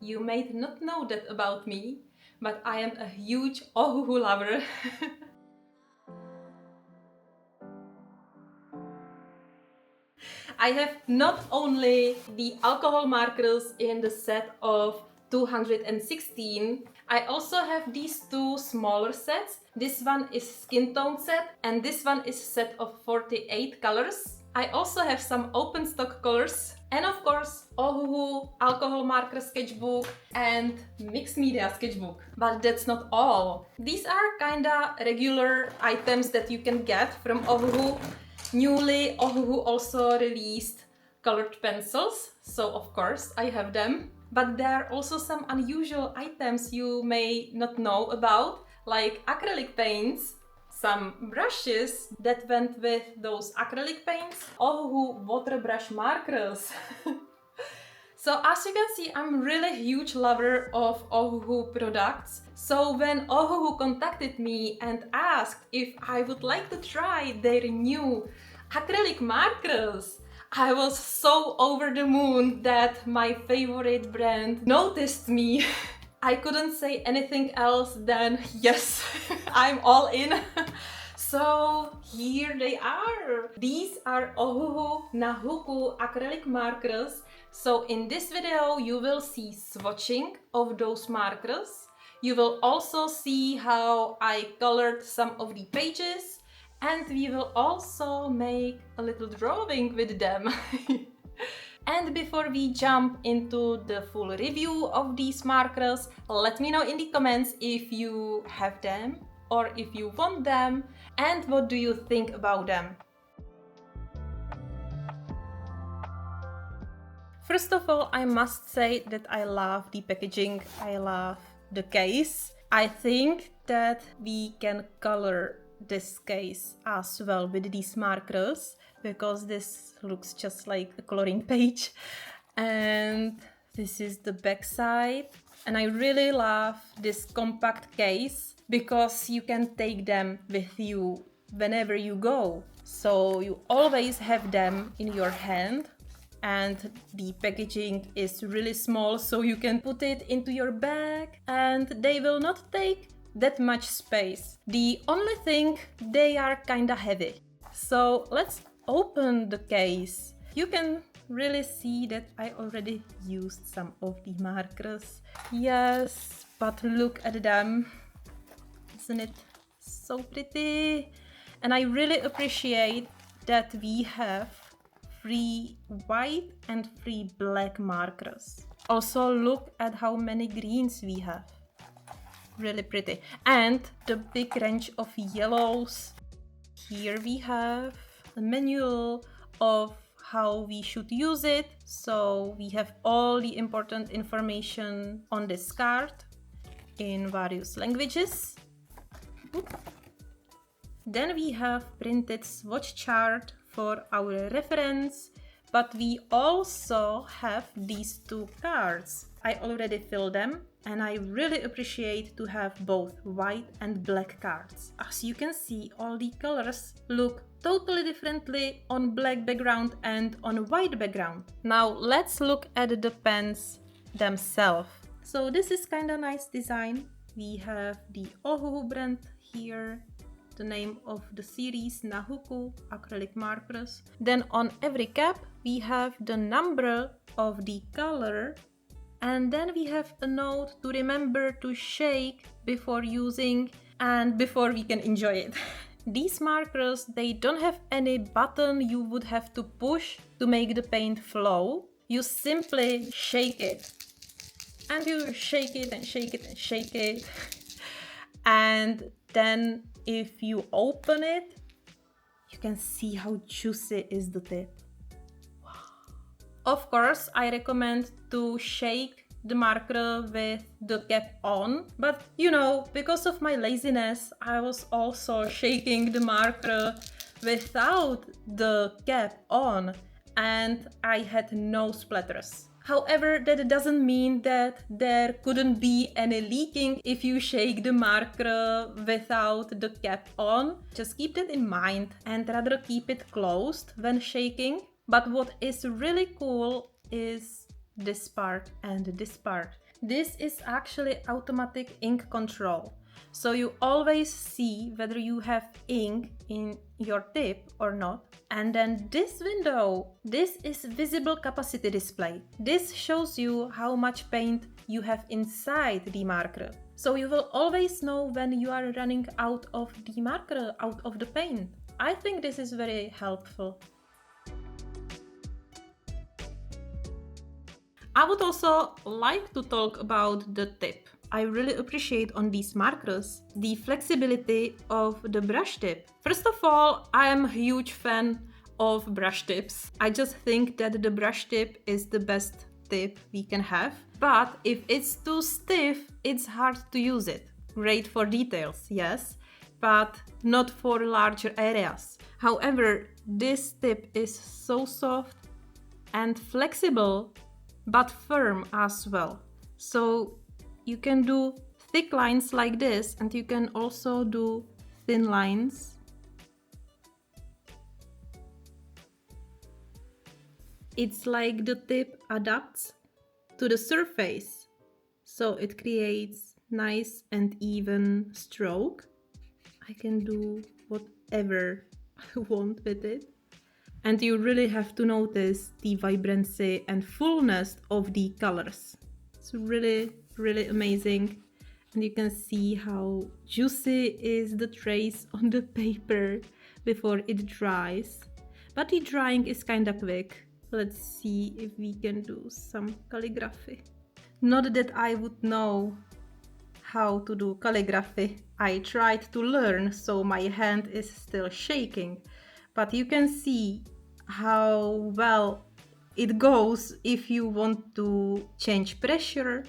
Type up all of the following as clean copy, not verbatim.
You may not know that about me, but I am a huge Ohuhu lover. I have not only the alcohol markers in the set of 216, I also have these two smaller sets. This one is skin tone set and this one is a set of 48 colors. I also have some open stock colors and of course Ohuhu alcohol marker sketchbook and mixed media sketchbook. But that's not all. These are kinda regular items that you can get from Ohuhu. Newly, Ohuhu also released colored pencils, so of course I have them. But there are also some unusual items you may not know about, like acrylic paints, some brushes that went with those acrylic paints, Ohuhu water brush markers. So as you can see, I'm really a huge lover of Ohuhu products. So when Ohuhu contacted me and asked if I would like to try their new acrylic markers, I was so over the moon that my favorite brand noticed me. I couldn't say anything else than yes, I'm all in. So here they are. These are Ohuhu Nahuku acrylic markers. So in this video you will see swatching of those markers. You will also see how I colored some of the pages and we will also make a little drawing with them. And before we jump into the full review of these markers, let me know in the comments if you have them or if you want them and what do you think about them. First of all, I must say that I love the packaging, I love the case. I think that we can color this case as well with these markers because this looks just like a coloring page. And this is the back side. And I really love this compact case because you can take them with you whenever you go. So you always have them in your hand. And the packaging is really small, so you can put it into your bag and they will not take that much space. The only thing, they are kinda heavy. So let's open the case. You can really see that I already used some of the markers. Yes, but look at them. Isn't it so pretty? And I really appreciate that we have free white and free black markers. Also look at how many greens we have. Really pretty. And the big range of yellows. Here we have a manual of how we should use it. So we have all the important information on this card in various languages. Then we have printed swatch chart for our reference, but we also have these two cards. I already filled them and I really appreciate to have both white and black cards. As you can see, all the colors look totally differently on black background and on white background. Now let's look at the pens themselves. So this is kind of nice design. We have the Ohuhu brand here, the name of the series Nahuku acrylic markers. Then on every cap we have the number of the color and then we have a note to remember to shake before using and before we can enjoy it. These markers, they don't have any button you would have to push to make the paint flow. You simply shake it and you shake it and shake it and shake it. And then if you open it, you can see how juicy is the tip. Wow. Of course, I recommend to shake the marker with the cap on, but you know, because of my laziness, I was also shaking the marker without the cap on and I had no splatters. However, that doesn't mean that there couldn't be any leaking if you shake the marker without the cap on. Just keep that in mind and rather keep it closed when shaking. But what is really cool is this part and this part. This is actually automatic ink control. So you always see whether you have ink in your tip or not. And then this window, this is visible capacity display. This shows you how much paint you have inside the marker. So you will always know when you are running out of the marker, out of the paint. I think this is very helpful. I would also like to talk about the tip. I really appreciate on these markers the flexibility of the brush tip. First of all, I am a huge fan of brush tips. I just think that the brush tip is the best tip we can have. But if it's too stiff, it's hard to use it. Great for details, yes, but not for larger areas. However, this tip is so soft and flexible, but firm as well. So you can do thick lines like this, and you can also do thin lines. It's like the tip adapts to the surface, so it creates nice and even stroke. I can do whatever I want with it. And you really have to notice the vibrancy and fullness of the colors. It's really, really amazing. And you can see how juicy is the trace on the paper before it dries. But the drying is kind of quick. Let's see if we can do some calligraphy. Not that I would know how to do calligraphy. I tried to learn, so my hand is still shaking. But you can see how well it goes if you want to change pressure.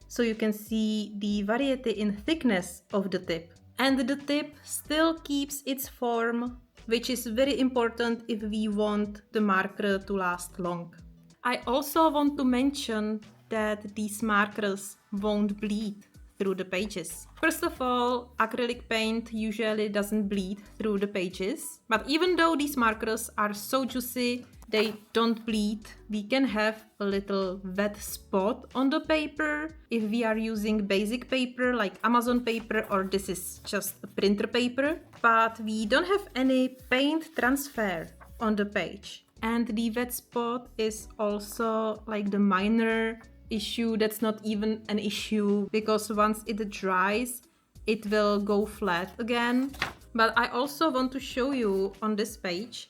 So you can see the variety in thickness of the tip. And the tip still keeps its form, which is very important if we want the marker to last long. I also want to mention that these markers won't bleed through the pages. First of all, acrylic paint usually doesn't bleed through the pages, but even though these markers are so juicy, they don't bleed. We can have a little wet spot on the paper if we are using basic paper like Amazon paper, or this is just a printer paper, but we don't have any paint transfer on the page. And the wet spot is also like the minor issue that's not even an issue, because once it dries, it will go flat again. But I also want to show you on this page.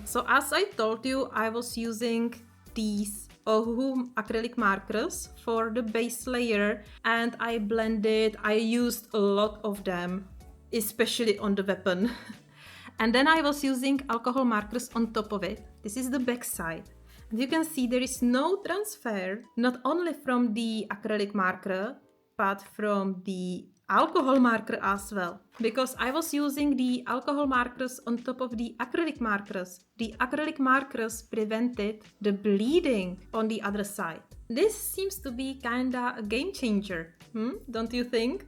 So as I told you, I was using these Ohuhu acrylic markers for the base layer, and I used a lot of them, especially on the weapon. And then I was using alcohol markers on top of it. This is the back side. And you can see there is no transfer, not only from the acrylic marker, but from the alcohol marker as well. Because I was using the alcohol markers on top of the acrylic markers. The acrylic markers prevented the bleeding on the other side. This seems to be kinda a game changer, don't you think?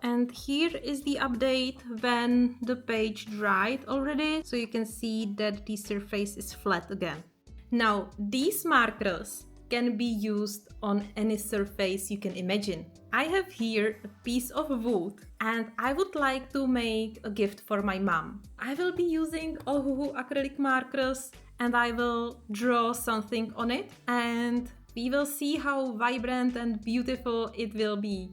And here is the update when the page dried already. So you can see that the surface is flat again. Now, these markers can be used on any surface you can imagine. I have here a piece of wood, and I would like to make a gift for my mom. I will be using Ohuhu acrylic markers, and I will draw something on it, and we will see how vibrant and beautiful it will be.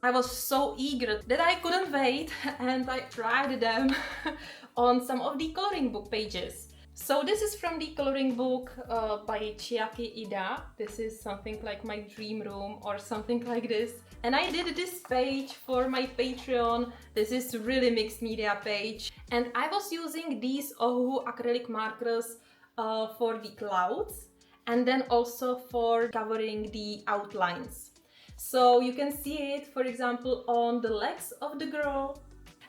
I was so eager that I couldn't wait and I tried them on some of the coloring book pages. So this is from the coloring book by Chiaki Ida. This is something like my dream room or something like this. And I did this page for my Patreon. This is really mixed media page. And I was using these Ohuhu acrylic markers for the clouds and then also for covering the outlines. So you can see it, for example, on the legs of the girl.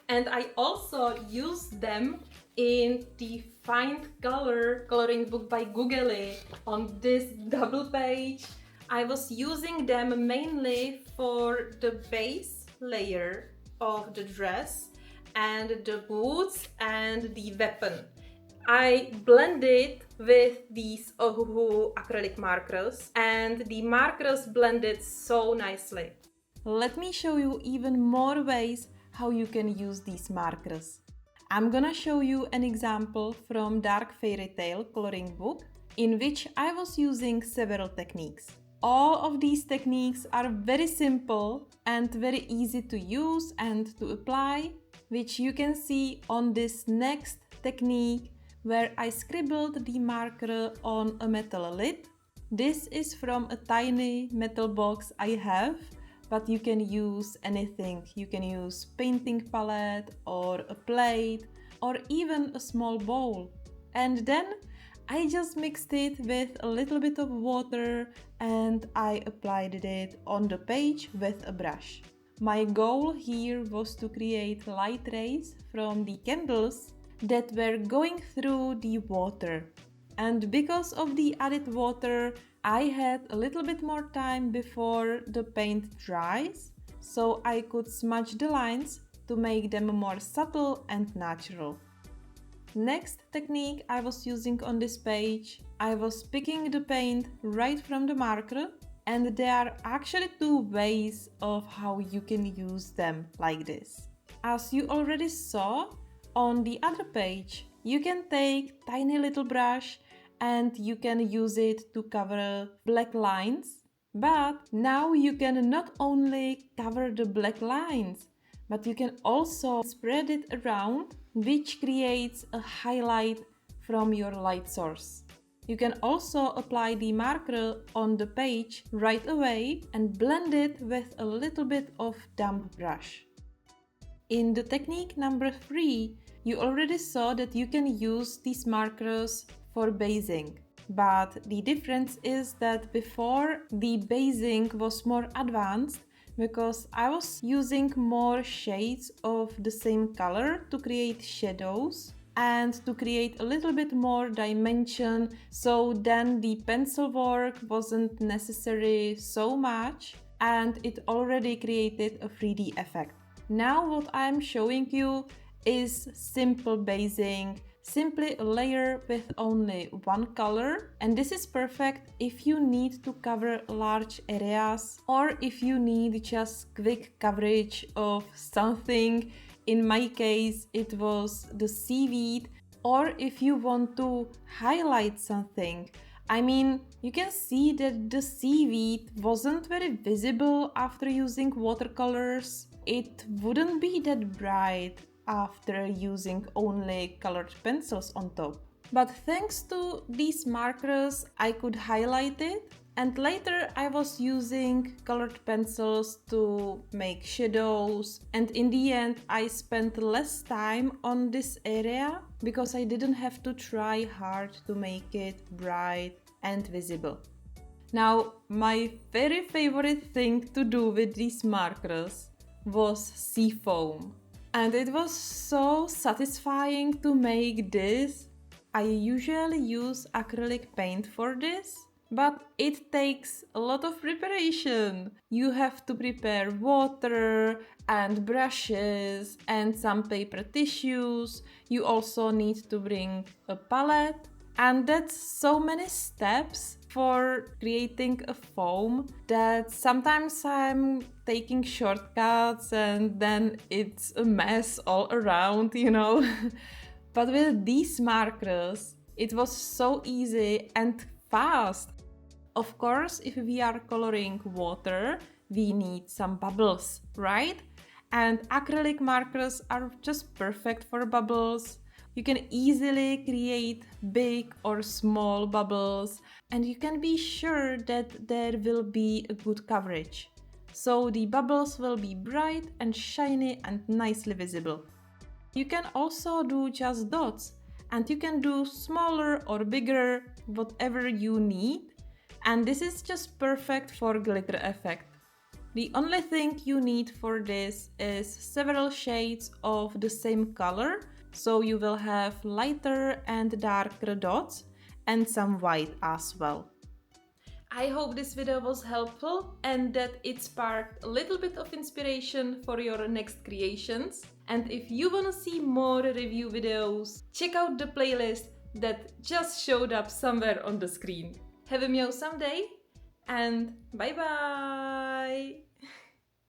And I also used them in the Find Color coloring book by Googly on this double page. I was using them mainly for the base layer of the dress and the boots and the weapon. I blended with these Ohuhu acrylic markers and the markers blended so nicely. Let me show you even more ways how you can use these markers. I'm gonna show you an example from Dark Fairy Tale coloring book in which I was using several techniques. All of these techniques are very simple and very easy to use and to apply, which you can see on this next technique where I scribbled the marker on a metal lid. This is from a tiny metal box I have, but you can use anything. You can use painting palette or a plate or even a small bowl. And then I just mixed it with a little bit of water and I applied it on the page with a brush. My goal here was to create light rays from the candles that were going through the water. And because of the added water, I had a little bit more time before the paint dries, so I could smudge the lines to make them more subtle and natural. Next technique I was using on this page, I was picking the paint right from the marker, and there are actually two ways of how you can use them like this. As you already saw, on the other page, you can take tiny little brush and you can use it to cover black lines. But now you can not only cover the black lines, but you can also spread it around, which creates a highlight from your light source. You can also apply the marker on the page right away and blend it with a little bit of damp brush. In the technique number 3, you already saw that you can use these markers for basing. But the difference is that before the basing was more advanced because I was using more shades of the same color to create shadows and to create a little bit more dimension, so then the pencil work wasn't necessary so much and it already created a 3D effect. Now what I'm showing you is simple basing, simply a layer with only one color, and this is perfect if you need to cover large areas or if you need just quick coverage of something. In my case it was the seaweed, or if you want to highlight something. I mean, you can see that the seaweed wasn't very visible after using watercolors. It wouldn't be that bright after using only colored pencils on top. But thanks to these markers, I could highlight it, and later I was using colored pencils to make shadows, and in the end I spent less time on this area because I didn't have to try hard to make it bright and visible. Now, my very favorite thing to do with these markers was sea foam. And it was so satisfying to make this. I usually use acrylic paint for this, but it takes a lot of preparation. You have to prepare water and brushes and some paper tissues. You also need to bring a palette, and that's so many steps for creating a foam that sometimes I'm taking shortcuts and then it's a mess all around, you know. But with these markers, it was so easy and fast. Of course, if we are coloring water, we need some bubbles, right? And acrylic markers are just perfect for bubbles. You can easily create big or small bubbles, and you can be sure that there will be a good coverage. So the bubbles will be bright and shiny and nicely visible. You can also do just dots, and you can do smaller or bigger, whatever you need. And this is just perfect for glitter effect. The only thing you need for this is several shades of the same color, so you will have lighter and darker dots and some white as well. I hope this video was helpful and that it sparked a little bit of inspiration for your next creations. And if you wanna see more review videos, check out the playlist that just showed up somewhere on the screen. Have a awesome day and bye bye!